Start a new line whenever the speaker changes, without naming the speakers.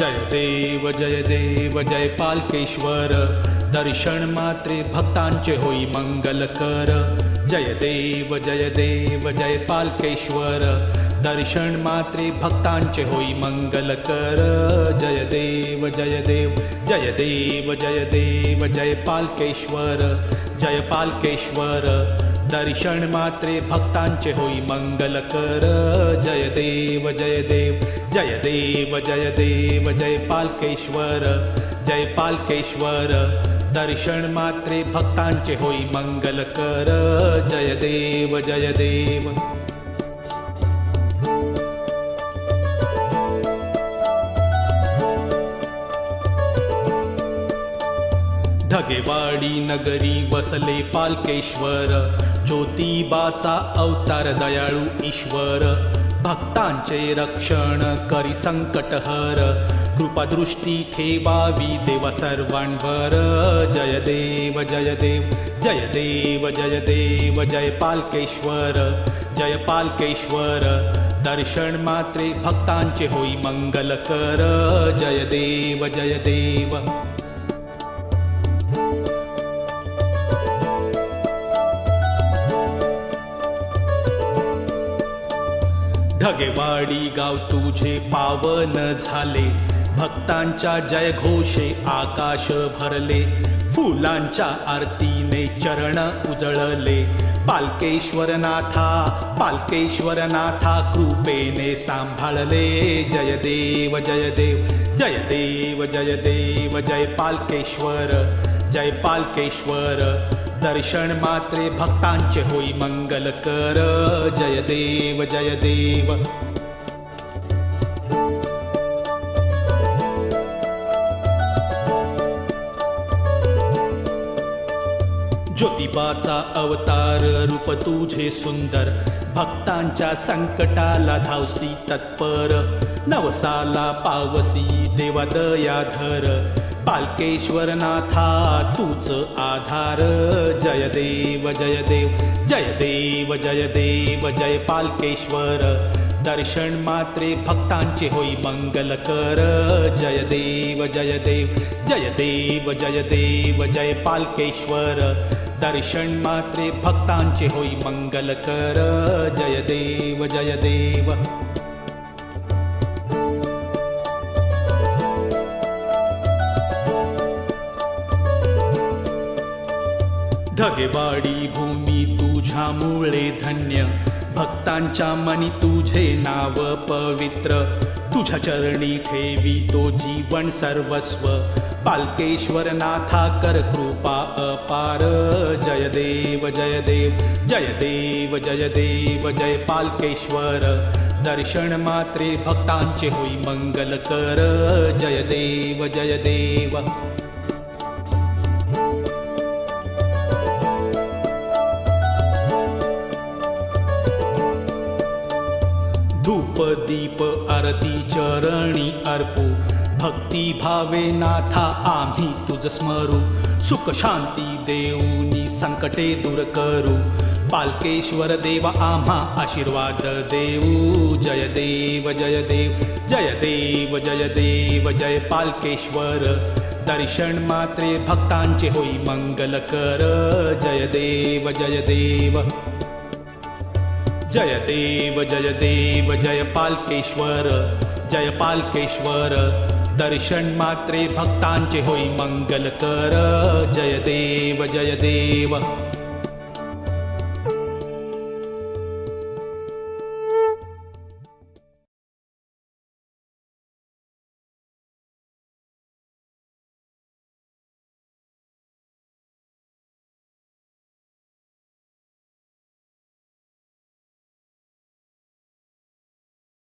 जय देव जय पालकेश्वर, दर्शन मात्रे भक्तांचे होई मंगल कर। जय देव जय पालकेश्वर, दर्शन मात्रे भक्तांचे होई मंगल कर। जय देव जय पालकेश्वर, जय पालकेश्वर, दर्शन मात्रे भक्तांचे होई मंगल कर। जय देव जय पालकेश्वर, जय पालकेश्वर, दर्शन मात्रे भक्तांचे होई मंगल कर। जय देव ढगेवाडी नगरी वसले पालकेश्वर, ज्योतिबाचा अवतार दयाळू ईश्वर। भक्तांचे रक्षण करी संकटहर, कृपादृष्टी ठेवावी देवा सर्वांवर। जय देव जय पालकेश्वर, जय पालकेश्वर, दर्शन मात्रे भक्तांचे होई मंगल कर। जय देव ढगेवाडी गाव तुझे पावन झाले, भक्तांच्या जयघोषे आकाश भरले। फुलांच्या आरतीने चरण उजळले, पालकेश्वरनाथा पालकेश्वरनाथा कृपेने सांभाळले। जय देव जय पालकेश्वर, जय पालकेश्वर, दर्शन मात्रे भक्तांचे होई मंगल कर। जय देव ज्योतिबाचा अवतार रूप तुझे सुंदर, भक्तांच्या संकटाला धावसी तत्पर। नवसाला पावसी देवा दयाधर, पालकेश्वरनाथा तूच आधार। जय देव जय पालकेश्वर, दर्शन मात्रे भक्तांचे होई मंगल कर। जय देव जय पालकेश्वर, दर्शन मात्रे भक्तांचे होई मंगल कर। जय देव ढगेवाडी भूमी तुझ्यामुळे धन्य, भक्तांच्या मनी तुझे नाव पवित्र। तुझ्या चरणी ठेवी तो जीवन सर्वस्व, पालकेश्वरनाथा कर कृपा अपार। जय देव जय पालकेश्वर, दर्शन मात्रे भक्तांचे होई मंगल कर। जय देव धूप दीप आरती चरणी अर्पू, भक्ती भावे नाथा आम्ही तुझ स्मरू। सुख शांती देऊनी संकटे दूर करू, पालकेश्वर देवा आम्हा आशीर्वाद देऊ। जय देव जय पालकेश्वर, दर्शन मात्रे भक्तांचे होई मंगल कर। जय देव जय पालकेश्वर, जय पालकेश्वर, दर्शन मात्रे भक्तांचे होई मंगल कर। जय देव